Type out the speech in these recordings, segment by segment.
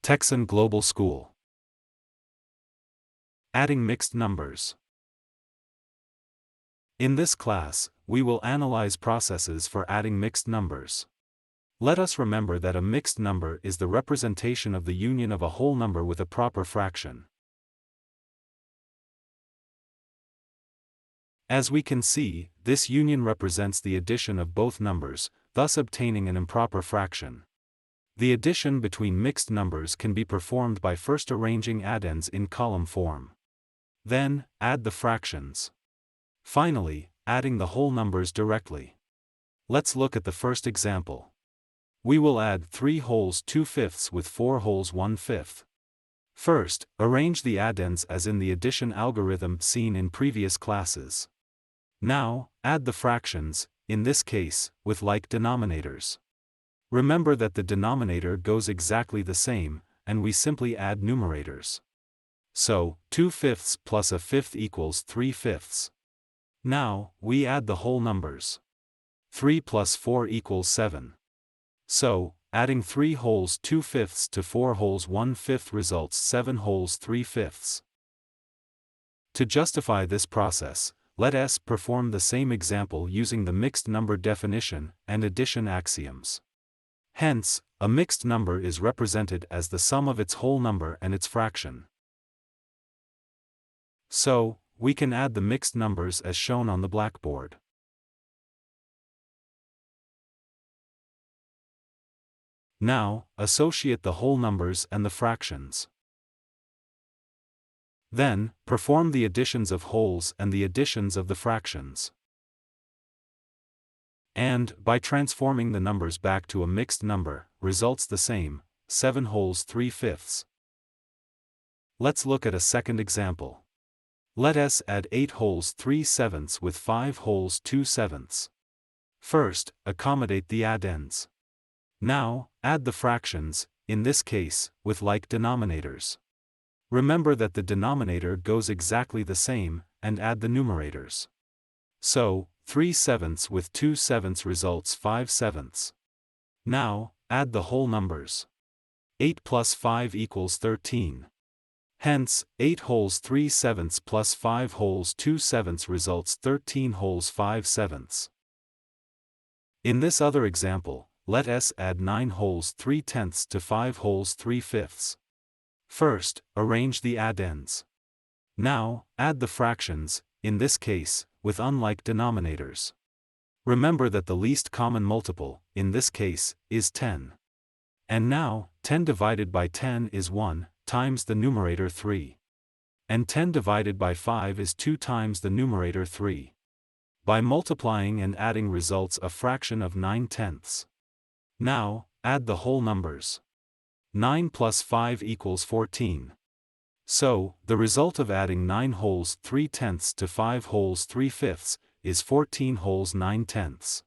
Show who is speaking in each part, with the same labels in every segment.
Speaker 1: Texan Global School. Adding mixed numbers. In this class, we will analyze processes for adding mixed numbers. Let us remember that a mixed number is the representation of the union of a whole number with a proper fraction. As we can see, this union represents the addition of both numbers, thus obtaining an improper fraction. The addition between mixed numbers can be performed by first arranging addends in column form. Then, add the fractions. Finally, adding the whole numbers directly. Let's look at the first example. We will add 3 wholes 2/5 with 4 wholes 1/5. First, arrange the addends as in the addition algorithm seen in previous classes. Now, add the fractions, in this case, with like denominators. Remember that the denominator goes exactly the same, and we simply add numerators. So, 2/5 plus a fifth equals 3/5. Now, we add the whole numbers. 3 plus 4 equals 7. So, adding 3 wholes 2/5 to 4 wholes 1/5 results 7 wholes 3/5. To justify this process, let us perform the same example using the mixed number definition and addition axioms. Hence, a mixed number is represented as the sum of its whole number and its fraction. So, we can add the mixed numbers as shown on the blackboard. Now, associate the whole numbers and the fractions. Then, perform the additions of wholes and the additions of the fractions. And, by transforming the numbers back to a mixed number, results the same, 7 wholes 3/5. Let's look at a second example. Let us add 8 wholes 3/7 with 5 wholes 2/7. First, accommodate the addends. Now, add the fractions, in this case, with like denominators. Remember that the denominator goes exactly the same, and add the numerators. So, 3/7 with 2/7 results 5/7. Now, add the whole numbers. 8 plus 5 equals 13. Hence, 8 wholes 3/7 plus 5 wholes 2/7 results 13 wholes 5/7. In this other example, let us add 9 wholes 3/10 to 5 wholes 3/5. First, arrange the addends. Now, add the fractions, in this case, with unlike denominators. Remember that the least common multiple, in this case, is 10. And now, 10 divided by 10 is 1, times the numerator 3. And 10 divided by 5 is 2 times the numerator 3. By multiplying and adding results a fraction of 9/10. Now, add the whole numbers. 9 plus 5 equals 14. So, the result of adding 9 wholes 3/10 to 5 wholes 3/5 is 14 wholes 9/10.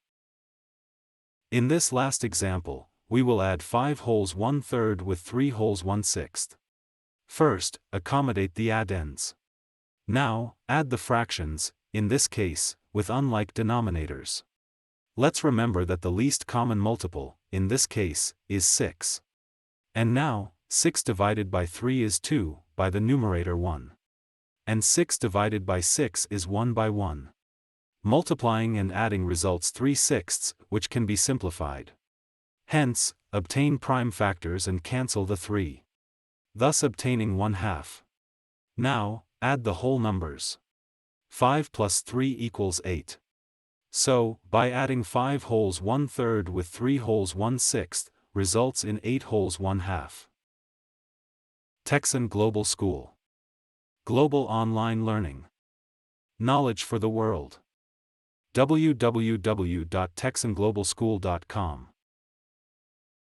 Speaker 1: In this last example, we will add 5 wholes 1/3 with 3 wholes 1/6. First, accommodate the addends. Now, add the fractions, in this case, with unlike denominators. Let's remember that the least common multiple, in this case, is 6. And now, 6 divided by 3 is 2, by the numerator 1. And 6 divided by 6 is 1 by 1. Multiplying and adding results 3/6, which can be simplified. Hence, obtain prime factors and cancel the 3. Thus obtaining 1/2. Now, add the whole numbers. 5 plus 3 equals 8. So, by adding 5 wholes 1/3 with 3 wholes 1/6, results in 8 wholes 1/2. Texan Global School. Global online learning. Knowledge for the world. www.texanglobalschool.com